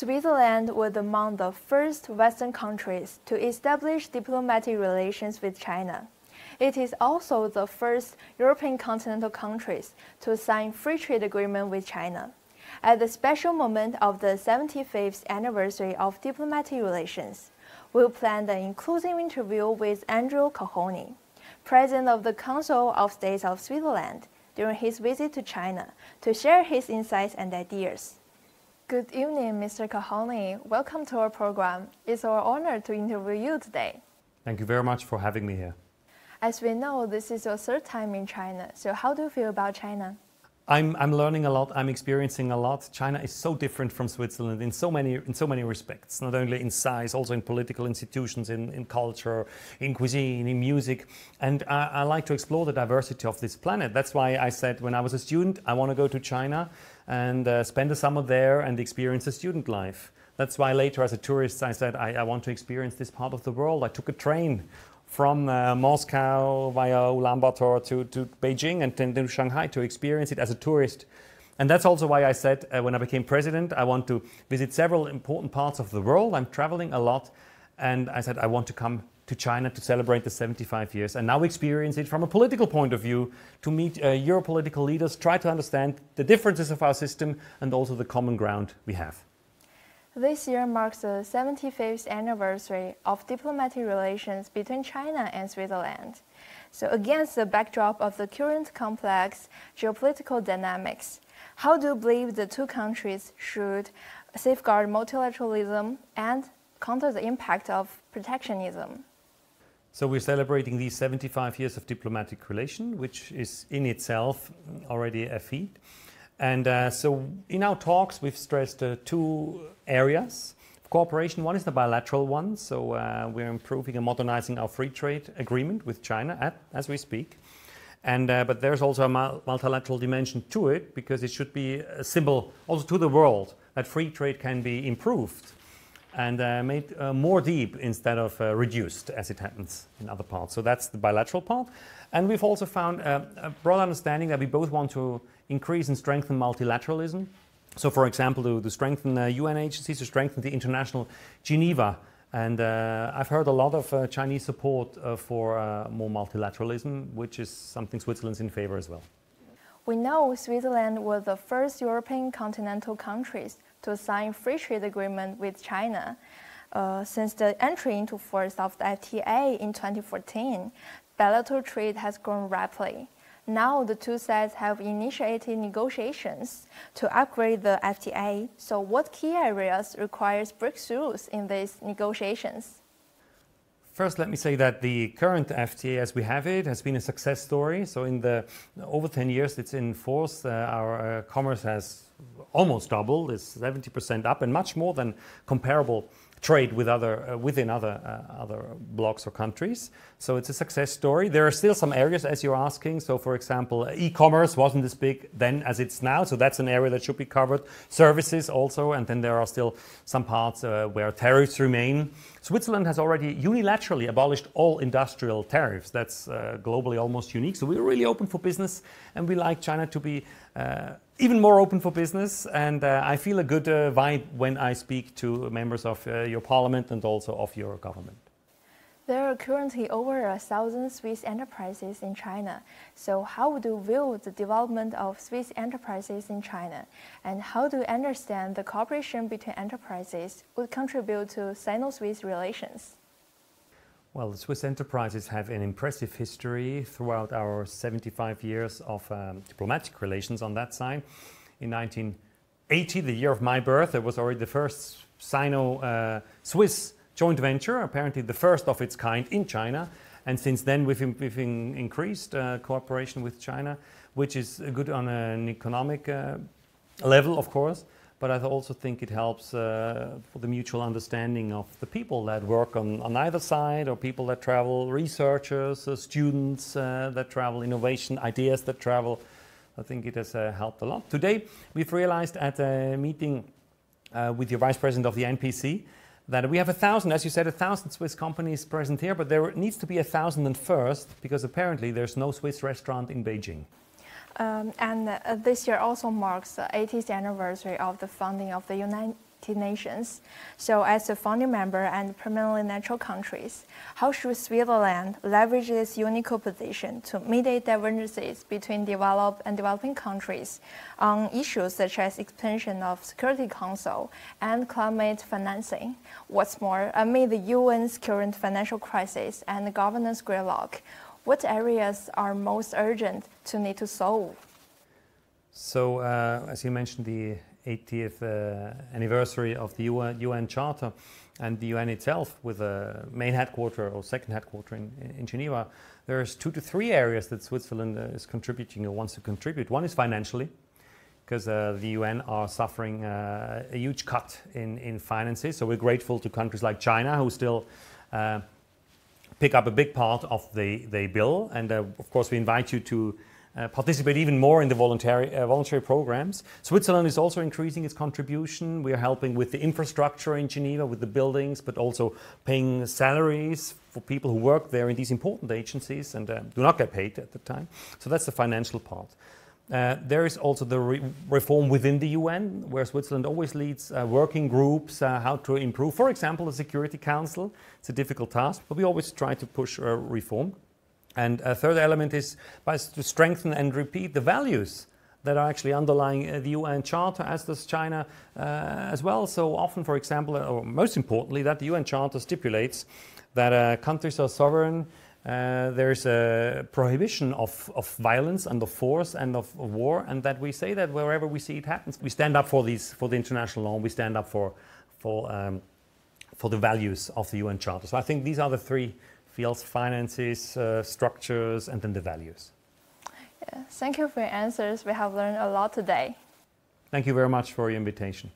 Switzerland was among the first Western countries to establish diplomatic relations with China. It is also the first European continental countries to sign free trade agreement with China. At the special moment of the 75th anniversary of diplomatic relations, we planned an inclusive interview with Andrew Cahony, President of the Council of States of Switzerland, during his visit to China, to share his insights and ideas. Good evening, Mr. Cahony. Welcome to our program. It's our honor to interview you today. Thank you very much for having me here. As we know, this is your third time in China. So how do you feel about China? I'm learning a lot. I'm experiencing a lot. China is so different from Switzerland in so many respects. Not only in size, also in political institutions, in culture, in cuisine, in music. And I like to explore the diversity of this planet. That's why I said when I was a student, I want to go to China and spend the summer there and experience a student life. That's why later as a tourist I said I want to experience this part of the world. I took a train from Moscow via Ulaanbaatar to Beijing and then to Shanghai to experience it as a tourist. And that's also why I said when I became president, I want to visit several important parts of the world. I'm traveling a lot, and I said I want to come to China to celebrate the 75 years and now experience it from a political point of view, to meet Euro political leaders, try to understand the differences of our system and also the common ground we have. This year marks the 75th anniversary of diplomatic relations between China and Switzerland. So against the backdrop of the current complex geopolitical dynamics, how do you believe the two countries should safeguard multilateralism and counter the impact of protectionism? So we're celebrating these 75 years of diplomatic relation, which is in itself already a feat. And so in our talks, we've stressed two areas of cooperation. One is the bilateral one. So we're improving and modernizing our free trade agreement with China as we speak. And but there's also a multilateral dimension to it, because it should be a symbol also to the world that free trade can be improved and made more deep instead of reduced, as it happens in other parts. So that's the bilateral part. And we've also found a broad understanding that we both want to increase and strengthen multilateralism. So, for example, to strengthen UN agencies, to strengthen the international Geneva. And I've heard a lot of Chinese support for more multilateralism, which is something Switzerland's in favor as well. We know Switzerland was the first European continental countries to sign free trade agreement with China. Since the entry into force of the FTA in 2014, bilateral trade has grown rapidly. Now the two sides have initiated negotiations to upgrade the FTA. So what key areas requires breakthroughs in these negotiations? First, let me say that the current FTA as we have it has been a success story. So in the over 10 years it's in force, our commerce has almost doubled. It's 70% up, and much more than comparable trade with within other blocks or countries. So it's a success story. There are still some areas, as you're asking. So, for example, e-commerce wasn't as big then as it's now. So that's an area that should be covered. Services also, and then there are still some parts where tariffs remain. Switzerland has already unilaterally abolished all industrial tariffs. That's globally almost unique. So we're really open for business, and we like China to be even more open for business. And I feel a good vibe when I speak to members of your parliament and also of your government. There are currently over 1,000 Swiss enterprises in China. So how do you view the development of Swiss enterprises in China? And how do you understand the cooperation between enterprises would contribute to Sino-Swiss relations? Well, the Swiss enterprises have an impressive history throughout our 75 years of diplomatic relations on that side. In 1980, the year of my birth, there was already the first Sino-Swiss joint venture, apparently the first of its kind in China. And since then, we've increased cooperation with China, which is good on an economic level, of course. But I also think it helps for the mutual understanding of the people that work on either side, or people that travel, researchers, students that travel, innovation, ideas that travel. I think it has helped a lot. Today, we've realized at a meeting with your Vice President of the NPC that we have 1,000, as you said, 1,000 Swiss companies present here, but there needs to be 1,001st, because apparently there's no Swiss restaurant in Beijing. And this year also marks the 80th anniversary of the founding of the United 50 nations. So as a founding member and permanently neutral countries, how should Switzerland leverage this unique position to mediate divergences between developed and developing countries on issues such as expansion of Security Council and climate financing? What's more, amid the UN's current financial crisis and governance gridlock, what areas are most urgent to need to solve? So, as you mentioned, the 80th anniversary of the UN Charter and the UN itself with a main headquarter or second headquarter in Geneva, there's 2 to 3 areas that Switzerland is contributing or wants to contribute. One is financially, because the UN are suffering a huge cut in finances. So we're grateful to countries like China who still pick up a big part of the bill, and of course we invite you to participate even more in the voluntary programs. Switzerland is also increasing its contribution. We are helping with the infrastructure in Geneva, with the buildings, but also paying salaries for people who work there in these important agencies and do not get paid at the time. So that's the financial part. There is also the reform within the UN, where Switzerland always leads working groups, how to improve, for example, the Security Council. It's a difficult task, but we always try to push reform. And a third element is to strengthen and repeat the values that are actually underlying the UN Charter, as does China as well. So often, for example, or most importantly, that the UN Charter stipulates that countries are sovereign. There's a prohibition of violence and of force and of war, and that we say that wherever we see it happens, we stand up for the international law. We stand up for the values of the UN Charter. So I think these are the 3 fields: finances, structures, and then the values. Yeah, thank you for your answers. We have learned a lot today. Thank you very much for your invitation.